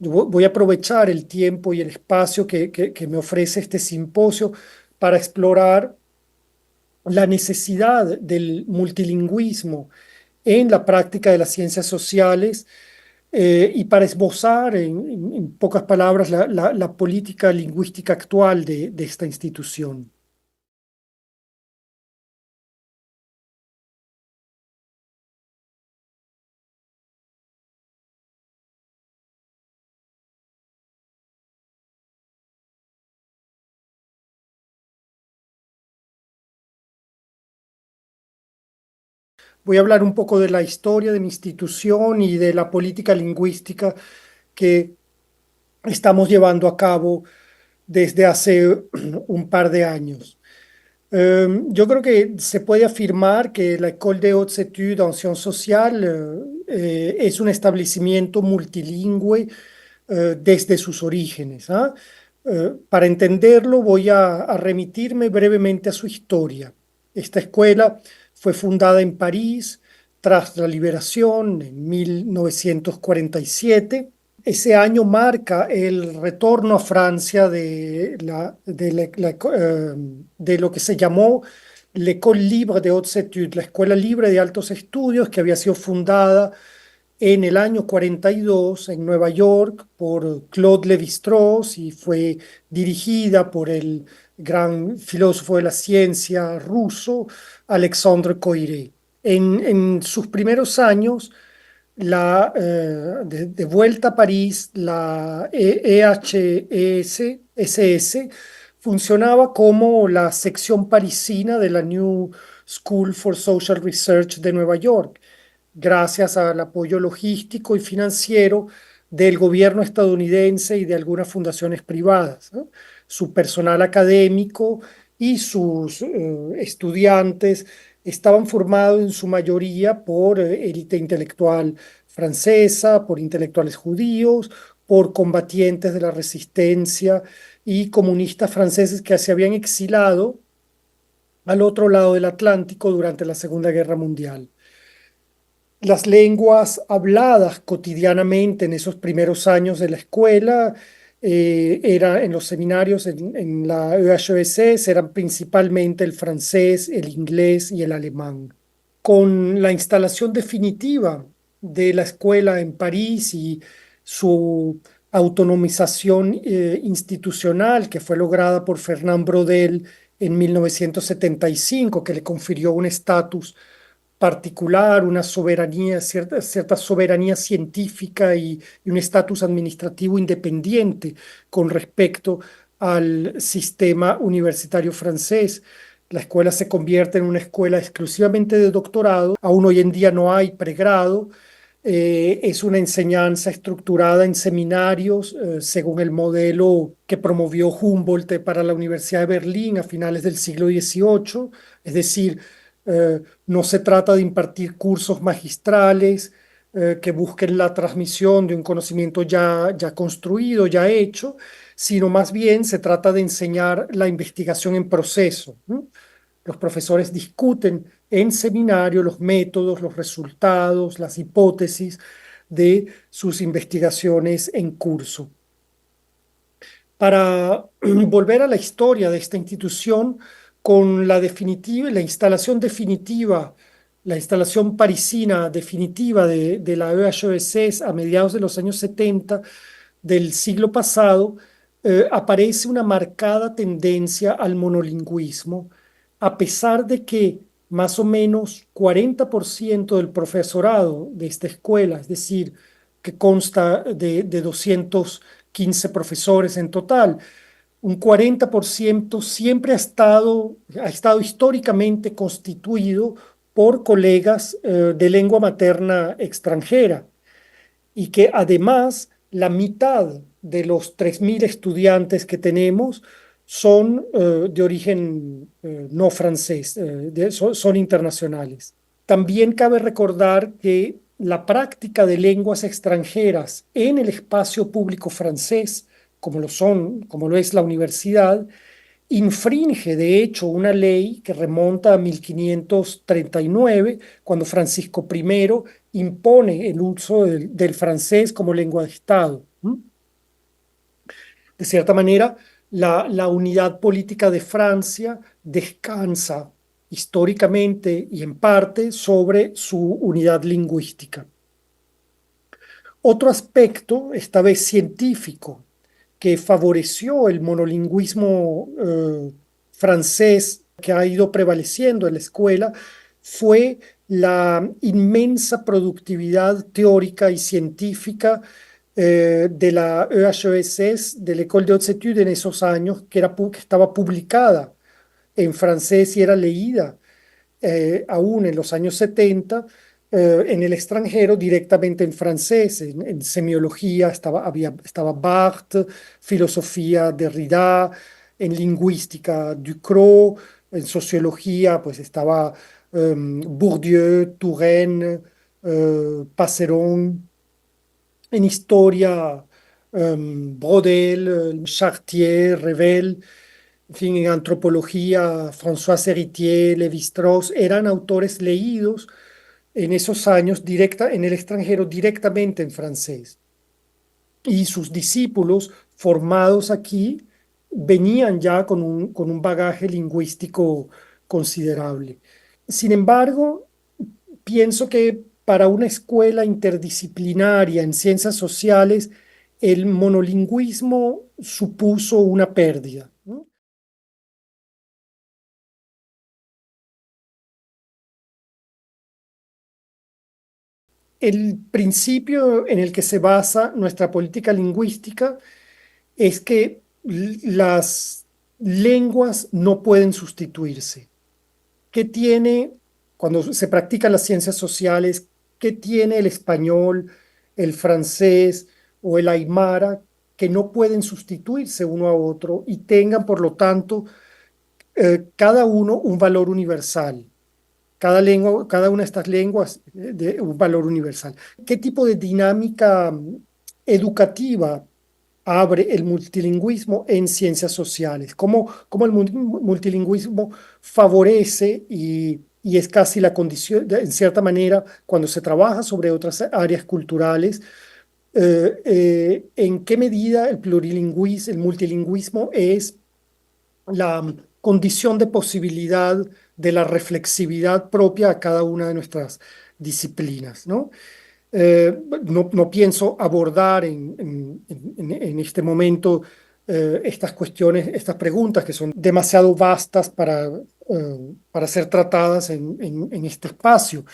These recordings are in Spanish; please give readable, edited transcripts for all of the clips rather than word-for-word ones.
Voy a aprovechar el tiempo y el espacio que me ofrece este simposio para explorar la necesidad del multilingüismo en la práctica de las ciencias sociales y para esbozar en pocas palabras la política lingüística actual de esta institución. Voy a hablar un poco de la historia de mi institución y de la política lingüística que estamos llevando a cabo desde hace un par de años. Yo creo que se puede afirmar que la École des Hautes Études en Sciences Sociales es un establecimiento multilingüe desde sus orígenes, ¿ah? Para entenderlo voy a remitirme brevemente a su historia. Esta escuela fue fundada en París tras la liberación en 1947. Ese año marca el retorno a Francia de lo que se llamó l'École libre des hautes études, la Escuela Libre de Altos Estudios, que había sido fundada en el año 42 en Nueva York por Claude Lévi-Strauss y fue dirigida por el gran filósofo de la ciencia ruso Alexandre Koyré. En sus primeros años, de vuelta a París, la EHESS funcionaba como la sección parisina de la New School for Social Research de Nueva York, gracias al apoyo logístico y financiero del gobierno estadounidense y de algunas fundaciones privadas, ¿no? Su personal académico y sus estudiantes estaban formados en su mayoría por élite intelectual francesa, por intelectuales judíos, por combatientes de la resistencia y comunistas franceses que se habían exilado al otro lado del Atlántico durante la Segunda Guerra Mundial. Las lenguas habladas cotidianamente en esos primeros años de la escuela, era en los seminarios en la EHESS, eran principalmente el francés, el inglés y el alemán. Con la instalación definitiva de la escuela en París y su autonomización institucional que fue lograda por Fernand Braudel en 1975, que le confirió un estatus particular, una soberanía, cierta soberanía científica y un estatus administrativo independiente con respecto al sistema universitario francés. La escuela se convierte en una escuela exclusivamente de doctorado. Aún hoy en día no hay pregrado. Es una enseñanza estructurada en seminarios, según el modelo que promovió Humboldt para la Universidad de Berlín a finales del siglo XVIII. Es decir, no se trata de impartir cursos magistrales que busquen la transmisión de un conocimiento ya construido, ya hecho, sino más bien se trata de enseñar la investigación en proceso, ¿no? Los profesores discuten en seminario los métodos, los resultados, las hipótesis de sus investigaciones en curso. Para volver a la historia de esta institución, con la instalación definitiva, la instalación parisina definitiva de la EHESS a mediados de los años 70 del siglo pasado, aparece una marcada tendencia al monolingüismo, a pesar de que más o menos 40% del profesorado de esta escuela, es decir, que consta de 215 profesores en total, un 40% siempre ha estado históricamente constituido por colegas de lengua materna extranjera y que además la mitad de los 3.000 estudiantes que tenemos son de origen no francés, son internacionales. También cabe recordar que la práctica de lenguas extranjeras en el espacio público francés, como lo es la universidad, infringe de hecho una ley que remonta a 1539, cuando Francisco I impone el uso del francés como lengua de Estado. ¿Mm? De cierta manera, la unidad política de Francia descansa históricamente y en parte sobre su unidad lingüística. Otro aspecto, esta vez científico, que favoreció el monolingüismo francés que ha ido prevaleciendo en la escuela fue la inmensa productividad teórica y científica de la EHESS, de l'École de Hautes Études en esos años, que estaba publicada en francés y era leída aún en los años 70 en el extranjero directamente en francés. En semiología estaba Barthes, filosofía Derrida, en lingüística Ducrot, en sociología pues estaba Bourdieu, Turenne, Passeron, en historia Brodel, Chartier, Revel. En fin, en antropología, François Héritier, Lévi-Strauss eran autores leídos en esos años en el extranjero directamente en francés. Y sus discípulos formados aquí venían ya con un bagaje lingüístico considerable. Sin embargo, pienso que para una escuela interdisciplinaria en ciencias sociales, el monolingüismo supuso una pérdida, ¿no? El principio en el que se basa nuestra política lingüística es que las lenguas no pueden sustituirse. ¿Qué tiene, cuando se practican las ciencias sociales, qué tiene el español, el francés o el aymara que no pueden sustituirse uno a otro y tengan, por lo tanto, cada uno un valor universal? Cada lengua, cada una de estas lenguas de un valor universal. ¿Qué tipo de dinámica educativa abre el multilingüismo en ciencias sociales? ¿Cómo el multilingüismo favorece y es casi la condición, en cierta manera, cuando se trabaja sobre otras áreas culturales, en qué medida el multilingüismo es la condición de posibilidad de la reflexividad propia a cada una de nuestras disciplinas, ¿no? No pienso abordar en este momento estas cuestiones, estas preguntas que son demasiado vastas para ser tratadas en este espacio,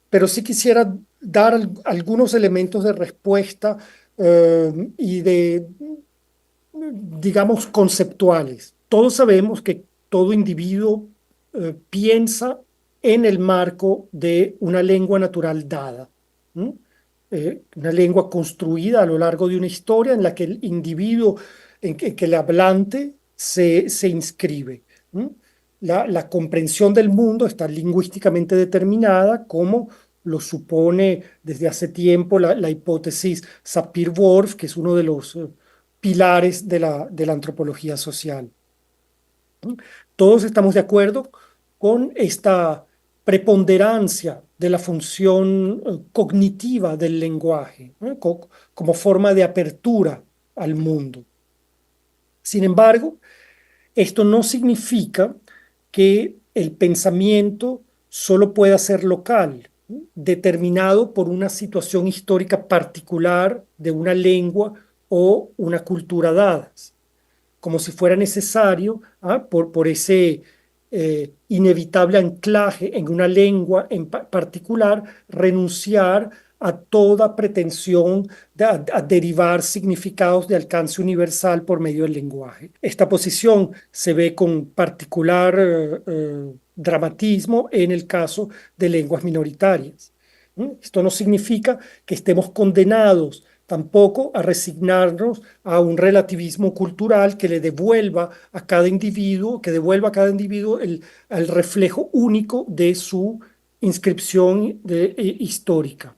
pero sí quisiera dar algunos elementos de respuesta y de digamos, conceptuales. Todos sabemos que todo individuo piensa en el marco de una lengua natural dada, ¿no? Una lengua construida a lo largo de una historia en la que el individuo, que el hablante se inscribe, ¿no? La comprensión del mundo está lingüísticamente determinada como lo supone desde hace tiempo la hipótesis Sapir-Whorf, que es uno de los pilares de la antropología social. Todos estamos de acuerdo con esta preponderancia de la función cognitiva del lenguaje, ¿no? Como forma de apertura al mundo. Sin embargo, esto no significa que el pensamiento solo pueda ser local, ¿no? Determinado por una situación histórica particular de una lengua o una cultura dadas, como si fuera necesario, por ese inevitable anclaje en una lengua en particular, renunciar a toda pretensión a derivar significados de alcance universal por medio del lenguaje. Esta posición se ve con particular dramatismo en el caso de lenguas minoritarias. Esto no significa que estemos condenados tampoco a resignarnos a un relativismo cultural que le devuelva a cada individuo, que devuelva a cada individuo el reflejo único de su inscripción histórica.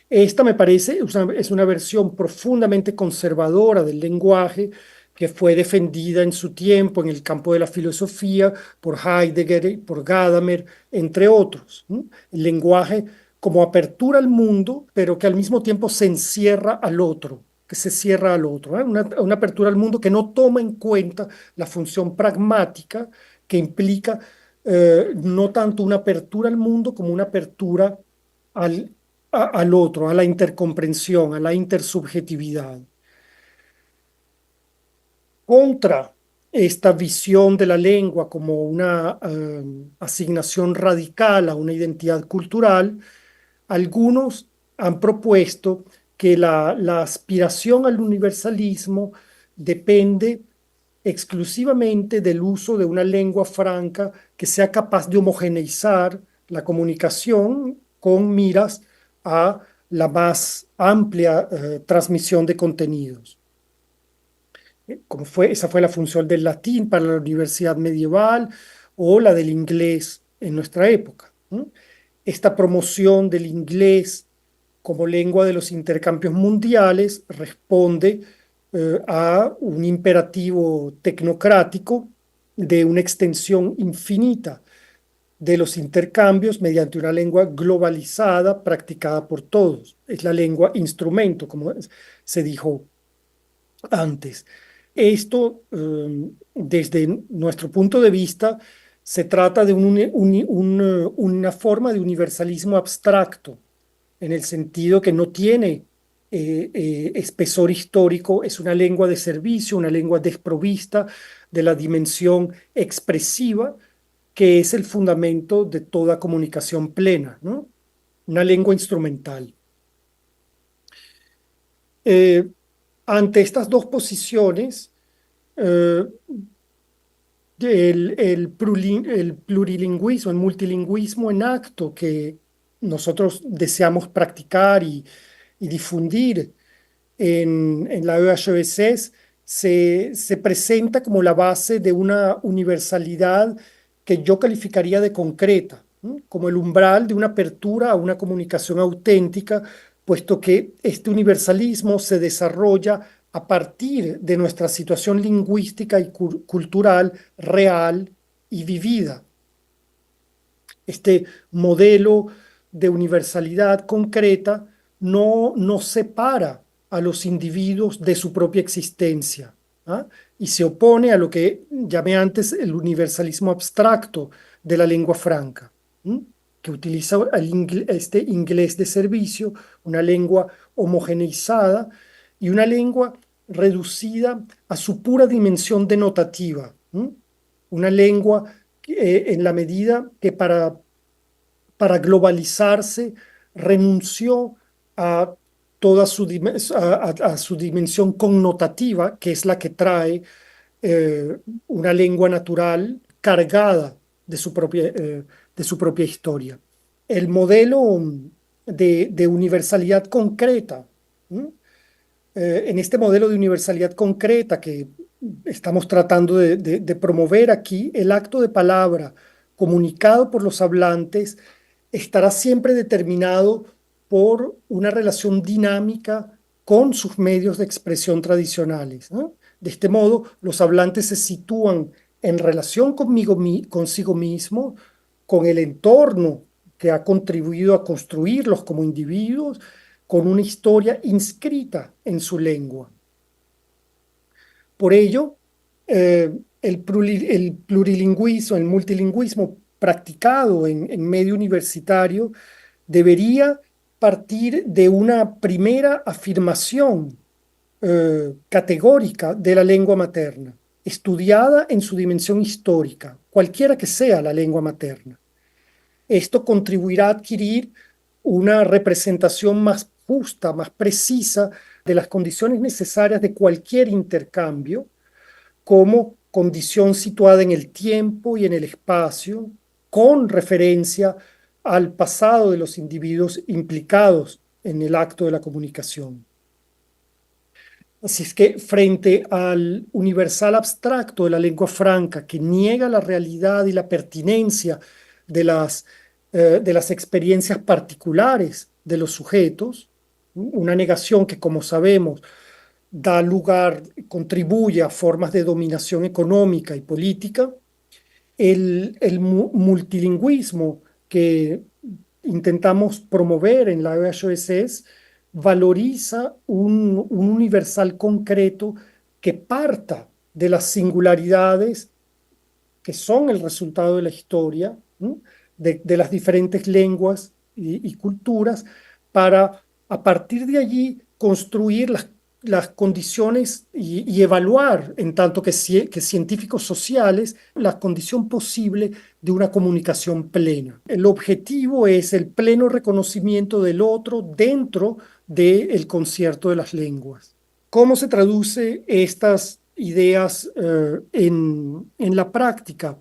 Esta me parece es una versión profundamente conservadora del lenguaje que fue defendida en su tiempo en el campo de la filosofía por Heidegger y por Gadamer, entre otros, ¿no? El lenguaje como apertura al mundo, pero que al mismo tiempo se encierra al otro. que se cierra al otro, ¿eh? Una apertura al mundo que no toma en cuenta la función pragmática que implica no tanto una apertura al mundo como una apertura al, al otro, a la intercomprensión, a la intersubjetividad. Contra esta visión de la lengua como una asignación radical a una identidad cultural, algunos han propuesto que la aspiración al universalismo depende exclusivamente del uso de una lengua franca que sea capaz de homogeneizar la comunicación con miras a la más amplia transmisión de contenidos. Esa fue la función del latín para la universidad medieval o la del inglés en nuestra época. ¿No? Esta promoción del inglés como lengua de los intercambios mundiales responde a un imperativo tecnocrático de una extensión infinita de los intercambios mediante una lengua globalizada practicada por todos. Es la lengua instrumento, como se dijo antes. Esto, desde nuestro punto de vista, se trata de una forma de universalismo abstracto, en el sentido que no tiene espesor histórico, es una lengua de servicio, una lengua desprovista de la dimensión expresiva, que es el fundamento de toda comunicación plena, ¿no? Una lengua instrumental. Eh, Ante estas dos posiciones, eh, el plurilingüismo, el multilingüismo en acto que nosotros deseamos practicar y difundir en la EHESS se presenta como la base de una universalidad que yo calificaría de concreta, ¿no? Como el umbral de una apertura a una comunicación auténtica, puesto que este universalismo se desarrolla a partir de nuestra situación lingüística y cultural real y vivida. Este modelo de universalidad concreta no separa a los individuos de su propia existencia, ¿ah? Y se opone a lo que llamé antes el universalismo abstracto de la lengua franca, ¿m? Que utiliza este inglés de servicio, una lengua homogeneizada y una lengua reducida a su pura dimensión denotativa, ¿m? Una lengua en la medida que para globalizarse renunció a toda a su dimensión connotativa, que es la que trae una lengua natural cargada de su propia historia. El modelo de universalidad concreta, ¿m? En este modelo de universalidad concreta que estamos tratando de promover aquí, el acto de palabra comunicado por los hablantes estará siempre determinado por una relación dinámica con sus medios de expresión tradicionales, ¿no? De este modo, los hablantes se sitúan en relación consigo mismo, con el entorno que ha contribuido a construirlos como individuos, con una historia inscrita en su lengua. Por ello, el plurilingüismo, el multilingüismo practicado en medio universitario debería partir de una primera afirmación categórica de la lengua materna, estudiada en su dimensión histórica, cualquiera que sea la lengua materna. Esto contribuirá a adquirir una representación más justa, más precisa de las condiciones necesarias de cualquier intercambio, como condición situada en el tiempo y en el espacio, con referencia al pasado de los individuos implicados en el acto de la comunicación. Así es que frente al universal abstracto de la lengua franca que niega la realidad y la pertinencia de las experiencias particulares de los sujetos, una negación que, como sabemos, da lugar, contribuye a formas de dominación económica y política, el multilingüismo que intentamos promover en la EHESS valoriza un universal concreto que parta de las singularidades que son el resultado de la historia, ¿no? De las diferentes lenguas y culturas, para a partir de allí construir las condiciones y evaluar, en tanto que científicos sociales, la condición posible de una comunicación plena. El objetivo es el pleno reconocimiento del otro dentro del concierto de las lenguas. ¿Cómo se traduce estas ideas en la práctica?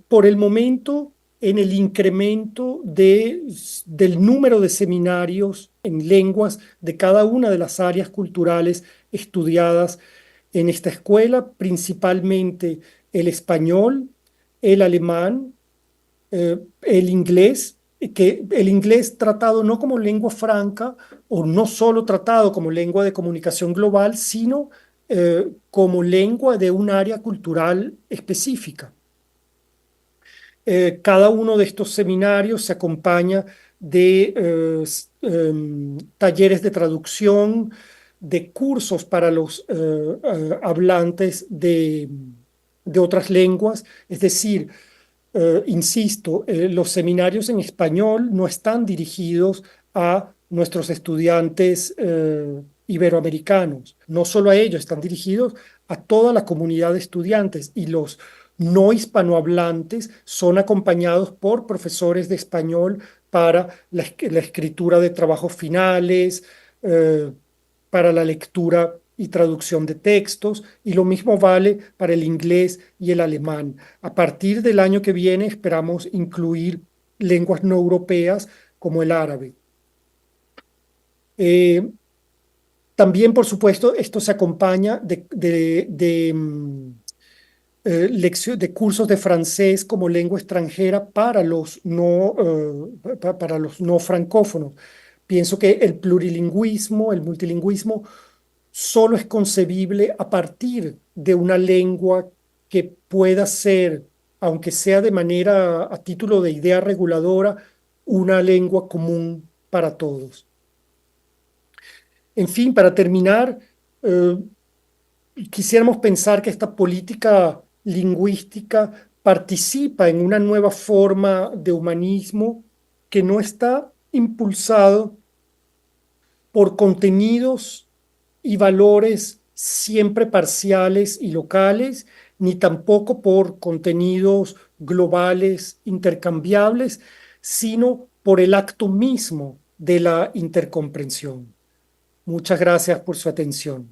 Por el momento, en el incremento del número de seminarios en lenguas de cada una de las áreas culturales estudiadas en esta escuela, principalmente el español, el alemán, el inglés, que el inglés tratado no como lengua franca o no solo tratado como lengua de comunicación global, sino como lengua de un área cultural específica. Cada uno de estos seminarios se acompaña de talleres de traducción, de cursos para los hablantes de otras lenguas, es decir, insisto, los seminarios en español no están dirigidos a nuestros estudiantes iberoamericanos, no solo a ellos, están dirigidos a toda la comunidad de estudiantes y los no hispanohablantes son acompañados por profesores de español para la escritura de trabajos finales, eh, para la lectura y traducción de textos, y lo mismo vale para el inglés y el alemán. A partir del año que viene esperamos incluir lenguas no europeas como el árabe. Eh, También, por supuesto, esto se acompaña de cursos de francés como lengua extranjera para los no francófonos. Pienso que el plurilingüismo, el multilingüismo, solo es concebible a partir de una lengua que pueda ser, aunque sea de manera a título de idea reguladora, una lengua común para todos. En fin, para terminar, eh, quisiéramos pensar que esta política lingüística participa en una nueva forma de humanismo que no está impulsado por contenidos y valores siempre parciales y locales, ni tampoco por contenidos globales intercambiables, sino por el acto mismo de la intercomprensión. Muchas gracias por su atención.